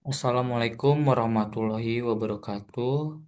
Assalamualaikum warahmatullahi wabarakatuh.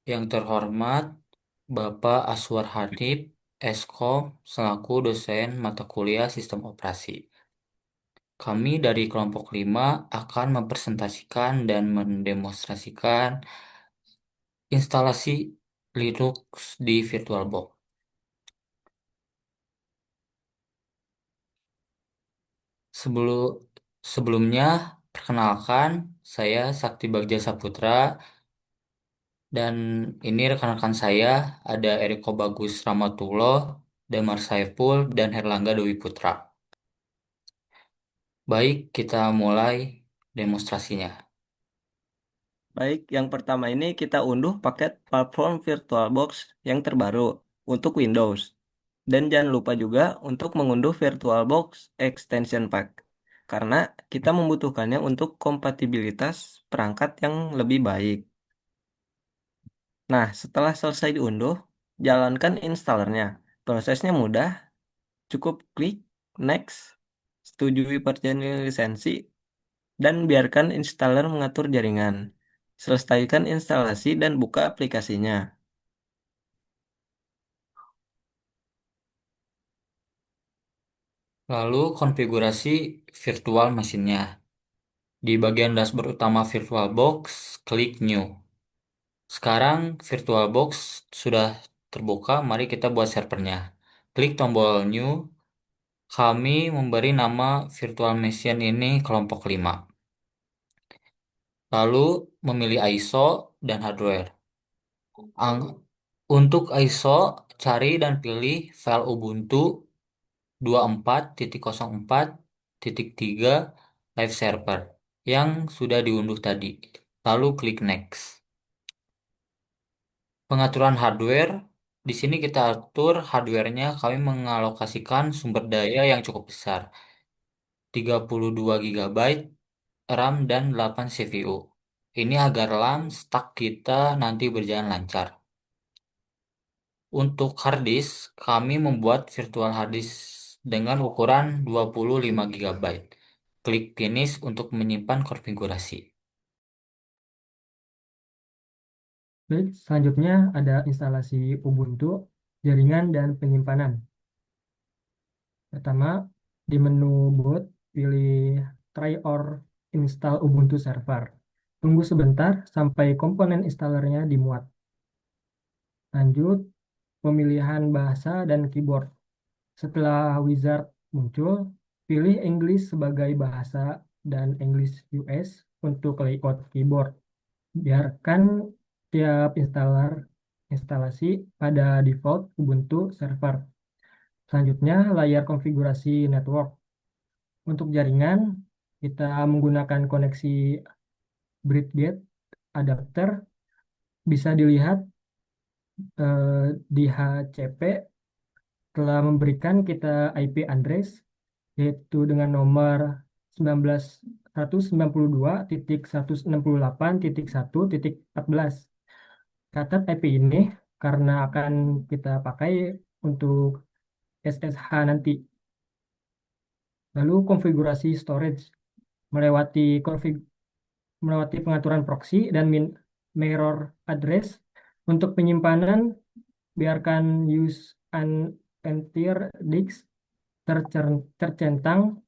Yang terhormat Bapak Aswar Hanif, Eskom, selaku dosen mata kuliah Sistem Operasi. Kami dari kelompok 5 akan mempresentasikan dan mendemonstrasikan instalasi Linux di VirtualBox. Sebelum Sebelumnya, perkenalkan, saya Sakti Bagja Saputra. Dan ini rekan-rekan saya, ada Eriko Bagus Ramatullah, Damar Saiful, dan Herlangga Dewi Putra. Baik, kita mulai demonstrasinya. Baik, yang pertama ini kita unduh paket platform VirtualBox yang terbaru untuk Windows. Dan jangan lupa juga untuk mengunduh VirtualBox Extension Pack, karena kita membutuhkannya untuk kompatibilitas perangkat yang lebih baik. Nah, setelah selesai diunduh, jalankan installernya. Prosesnya mudah, cukup klik Next, setujui perjanjian lisensi, dan biarkan installer mengatur jaringan. Selesaikan instalasi dan buka aplikasinya. Lalu konfigurasi virtual mesinnya. Di bagian dashboard utama VirtualBox, klik New. Sekarang VirtualBox sudah terbuka, mari kita buat servernya. Klik tombol New, kami memberi nama virtual machine ini kelompok 5. Lalu memilih ISO dan hardware. Ang- Untuk ISO, cari dan pilih file Ubuntu 24.04.3 live server yang sudah diunduh tadi. Lalu klik Next. Pengaturan hardware, di sini kita atur hardware-nya, kami mengalokasikan sumber daya yang cukup besar, 32 GB RAM dan 8 CPU. Ini agar RAM stuck kita nanti berjalan lancar. Untuk hard disk, kami membuat virtual hard disk dengan ukuran 25 GB. Klik Finish untuk menyimpan konfigurasi. Baik, selanjutnya ada instalasi Ubuntu, jaringan, dan penyimpanan. Pertama, di menu boot, pilih Try or Install Ubuntu Server. Tunggu sebentar sampai komponen installernya dimuat. Lanjut, pemilihan bahasa dan keyboard. Setelah wizard muncul, pilih English sebagai bahasa dan English US untuk layout keyboard. Biarkan tiap instalasi pada default Ubuntu server. Selanjutnya, layar konfigurasi network. Untuk jaringan, kita menggunakan koneksi Bridgegate adapter. Bisa dilihat di HCP telah memberikan kita IP address, yaitu dengan nomor 19.192.168.1.14. Catat IP ini karena akan kita pakai untuk SSH nanti. Lalu konfigurasi storage melewati melewati pengaturan proxy dan mirror address. Untuk penyimpanan, biarkan use an entire disk tercentang.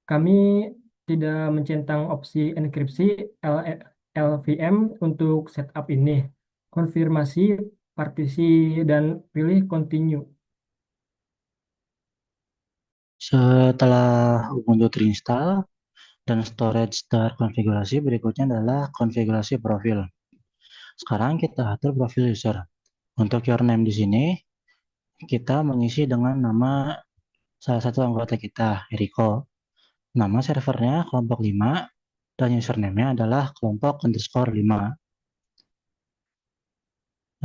Kami tidak mencentang opsi enkripsi LVM untuk setup ini. Konfirmasi partisi dan pilih continue. Setelah Ubuntu terinstall dan storage terkonfigurasi, berikutnya adalah konfigurasi profil. Sekarang kita atur profil user. Untuk username di sini, kita mengisi dengan nama salah satu anggota kita, Eriko. Nama servernya kelompok 5 dan username-nya adalah kelompok_5.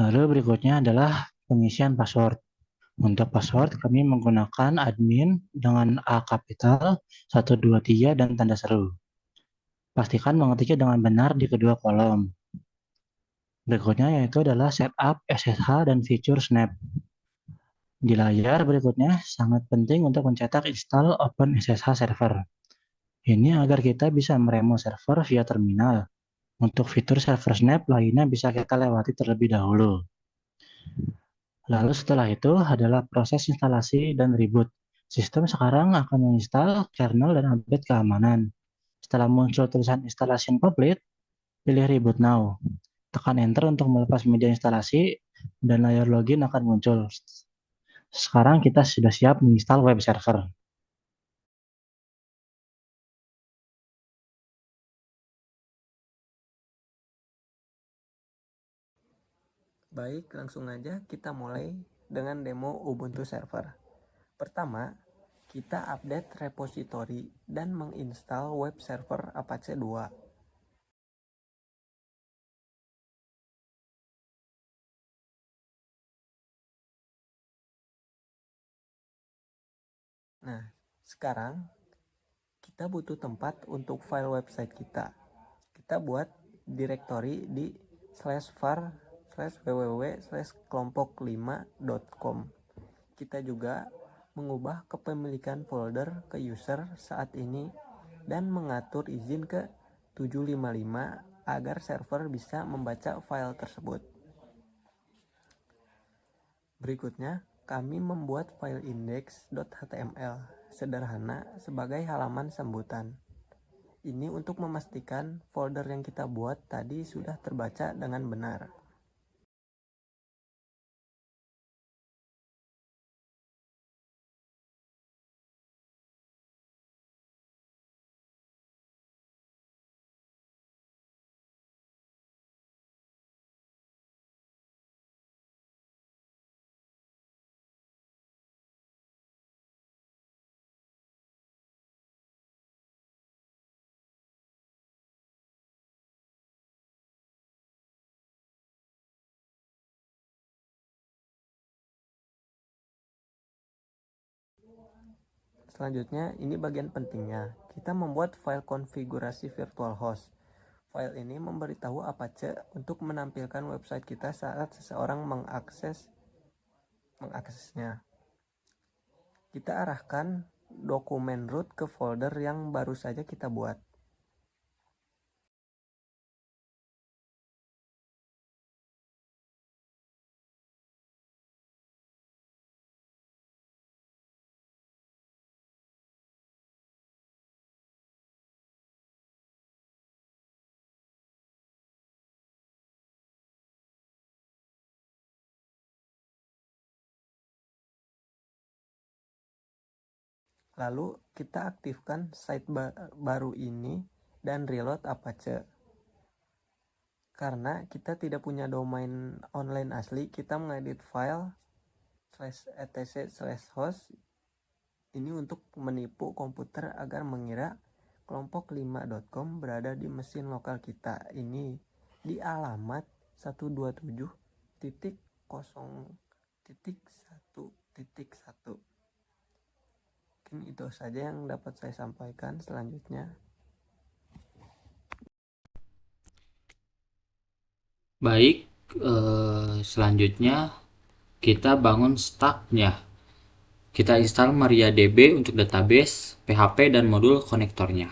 Lalu berikutnya adalah pengisian password. Untuk password, kami menggunakan admin dengan A kapital, 123, dan tanda seru. Pastikan mengetiknya dengan benar di kedua kolom. Berikutnya yaitu adalah setup SSH dan fitur Snap. Di layar berikutnya sangat penting untuk mencetak install Open SSH Server. Ini agar kita bisa meremo server via terminal. Untuk fitur server snap lainnya bisa kita lewati terlebih dahulu. Lalu setelah itu adalah proses instalasi dan reboot. Sistem sekarang akan menginstal kernel dan update keamanan. Setelah muncul tulisan installation complete, pilih reboot now. Tekan enter untuk melepas media instalasi dan layar login akan muncul. Sekarang kita sudah siap menginstal web server. Baik, langsung aja kita mulai dengan demo Ubuntu Server. Pertama, kita update repository dan menginstal web server Apache 2. Nah, sekarang kita butuh tempat untuk file website kita. Kita buat directory di /var/www/kelompok5.com. Kita juga mengubah kepemilikan folder ke user saat ini dan mengatur izin ke 755 agar server bisa membaca file tersebut. Berikutnya, kami membuat file index.html sederhana sebagai halaman sambutan. Ini untuk memastikan folder yang kita buat tadi sudah terbaca dengan benar. Selanjutnya, ini bagian pentingnya. Kita membuat file konfigurasi virtual host. File ini memberitahu Apache untuk menampilkan website kita saat seseorang mengaksesnya. Kita arahkan dokumen root ke folder yang baru saja kita buat. Lalu kita aktifkan site baru ini dan reload Apache. Karena kita tidak punya domain online asli, kita mengedit file /etc/host ini untuk menipu komputer agar mengira kelompok5.com berada di mesin lokal kita. Ini di alamat 127.0.1.1. Mungkin itu saja yang dapat saya sampaikan. Selanjutnya, Baik, selanjutnya kita bangun stacknya. Kita install MariaDB untuk database, PHP, dan modul konektornya.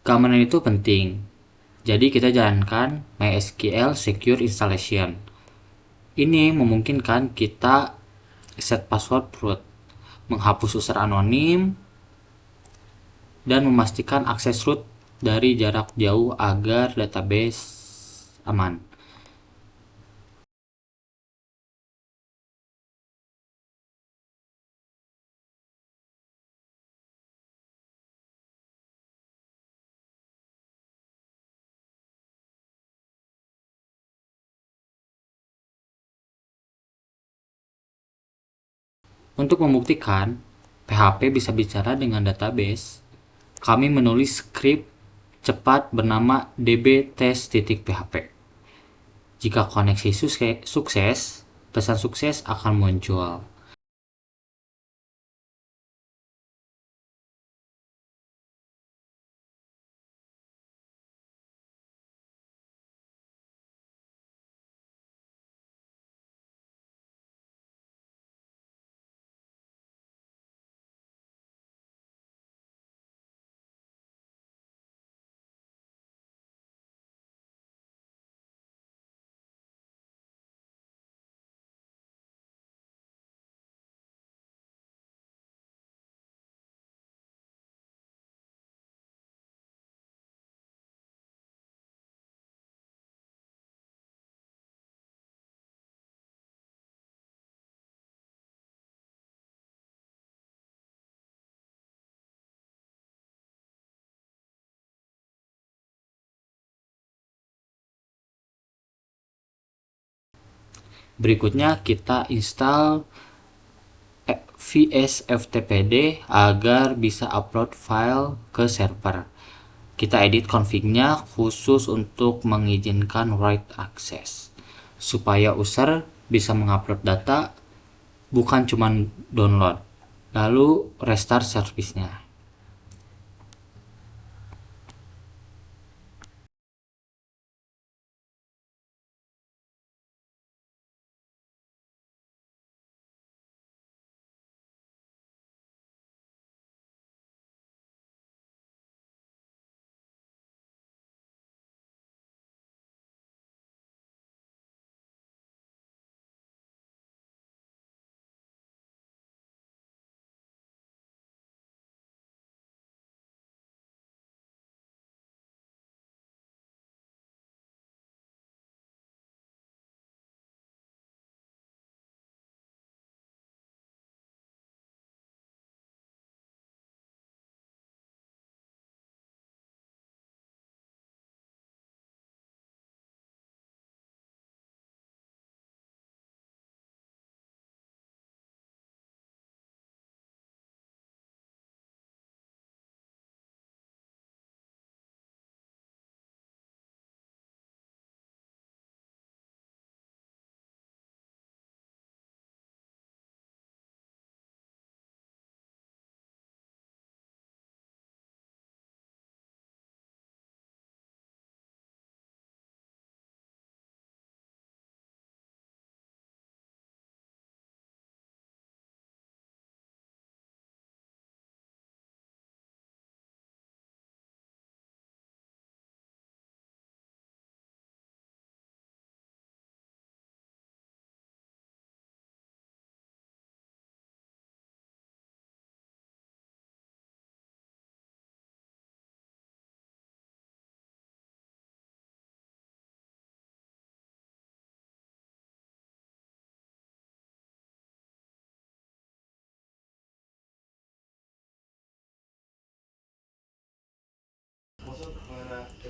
Keamanan itu penting, jadi kita jalankan MySQL Secure Installation. Ini memungkinkan kita set password root, menghapus user anonim, dan memastikan akses root dari jarak jauh agar database aman. Untuk membuktikan PHP bisa bicara dengan database, kami menulis script cepat bernama dbTest.php. Jika koneksi sukses, pesan sukses akan muncul. Berikutnya kita install VSFTPD agar bisa upload file ke server. Kita edit config-nya khusus untuk mengizinkan write access, supaya user bisa mengupload data, bukan cuma download. Lalu restart service-nya.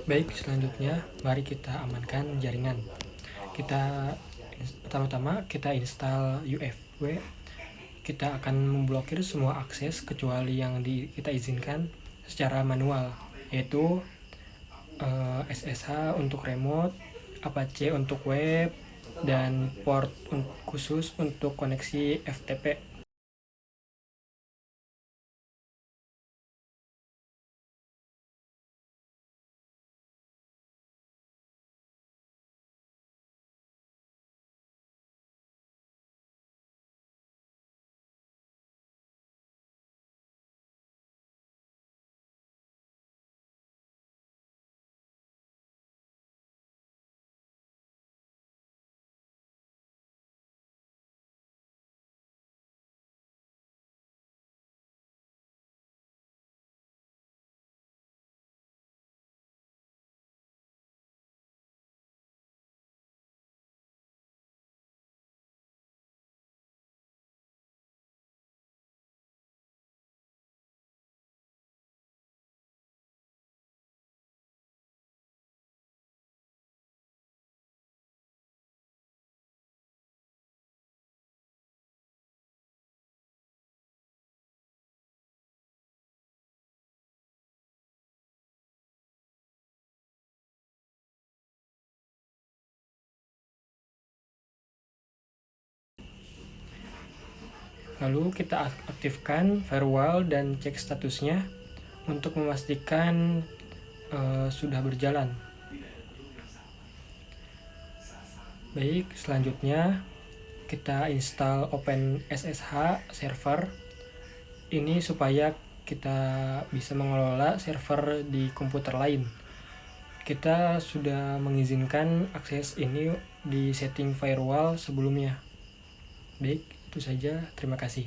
Baik, selanjutnya mari kita amankan jaringan. Pertama-tama kita install UFW. Kita akan memblokir semua akses kecuali yang kita izinkan secara manual, yaitu SSH untuk remote, Apache untuk web, dan port khusus untuk koneksi FTP. Lalu kita aktifkan firewall dan cek statusnya untuk memastikan sudah berjalan. Baik, selanjutnya kita install OpenSSH server ini supaya kita bisa mengelola server di komputer lain. Kita sudah mengizinkan akses ini di setting firewall sebelumnya. Baik, itu saja. Terima kasih.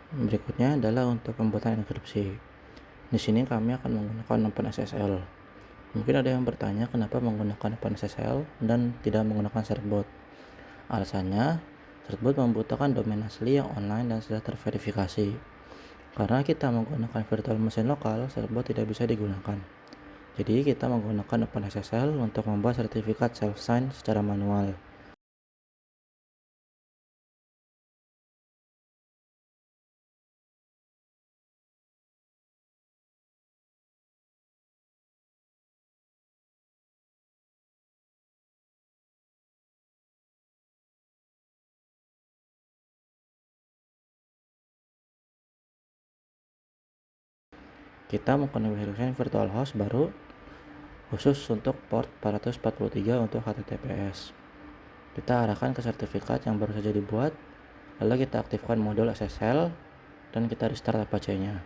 Berikutnya adalah untuk pembuatan enkripsi. Di sini kami akan menggunakan OpenSSL. Mungkin ada yang bertanya kenapa menggunakan OpenSSL dan tidak menggunakan certbot. Alasannya, certbot membutuhkan domain asli yang online dan sudah terverifikasi. Karena kita menggunakan virtual machine lokal, certbot tidak bisa digunakan. Jadi kita menggunakan OpenSSL untuk membuat sertifikat self-sign secara manual. Kita mengkonfigurasikan virtual host baru khusus untuk port 443 untuk HTTPS. Kita arahkan ke sertifikat yang baru saja dibuat, lalu kita aktifkan modul SSL dan kita restart Apache-nya.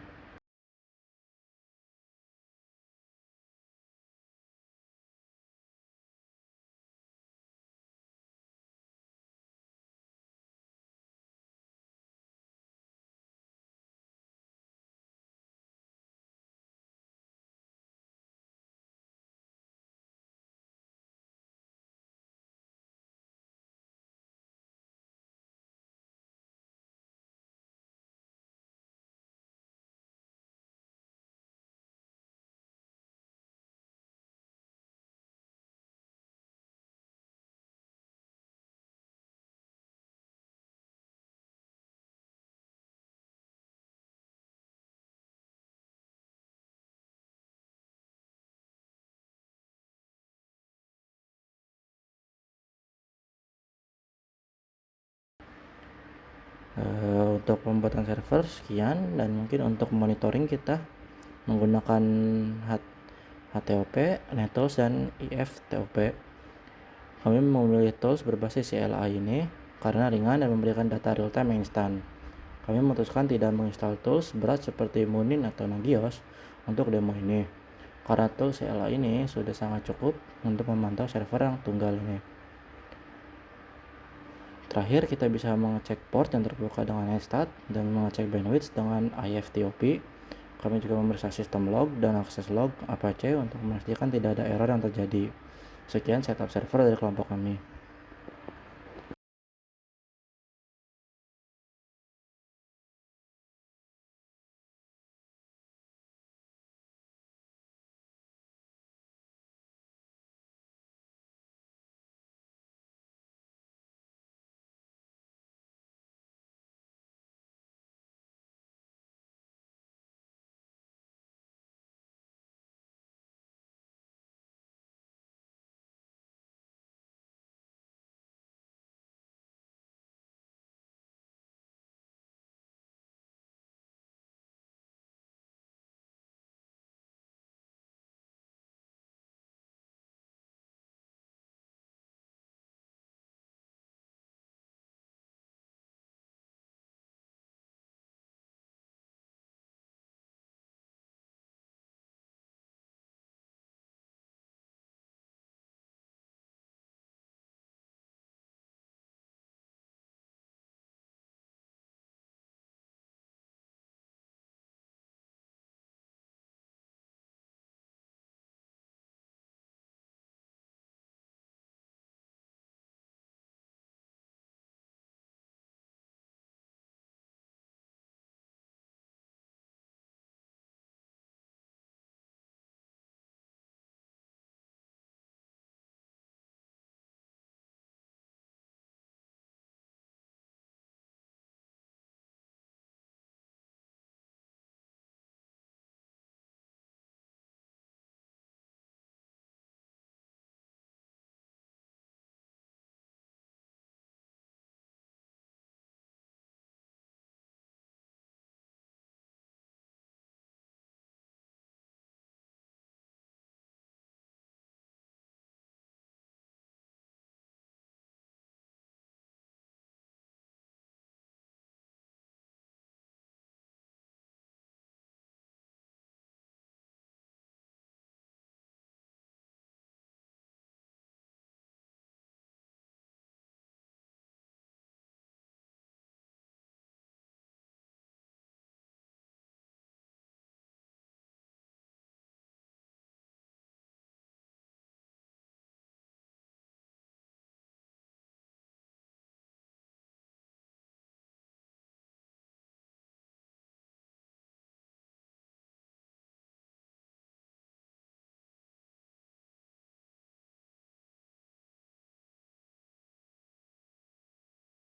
Untuk pembuatan server sekian, dan mungkin untuk monitoring kita menggunakan HTOP, NetTools, dan IFTOP. Kami memilih tools berbasis CLI ini karena ringan dan memberikan data real-time yang instan. Kami memutuskan tidak menginstal tools berat seperti Munin atau Nagios untuk demo ini, karena tools CLI ini sudah sangat cukup untuk memantau server yang tunggal ini. Terakhir, kita bisa mengecek port yang terbuka dengan netstat dan mengecek bandwidth dengan IFTOP. Kami juga memeriksa sistem log dan akses log Apache untuk memastikan tidak ada error yang terjadi. Sekian setup server dari kelompok kami.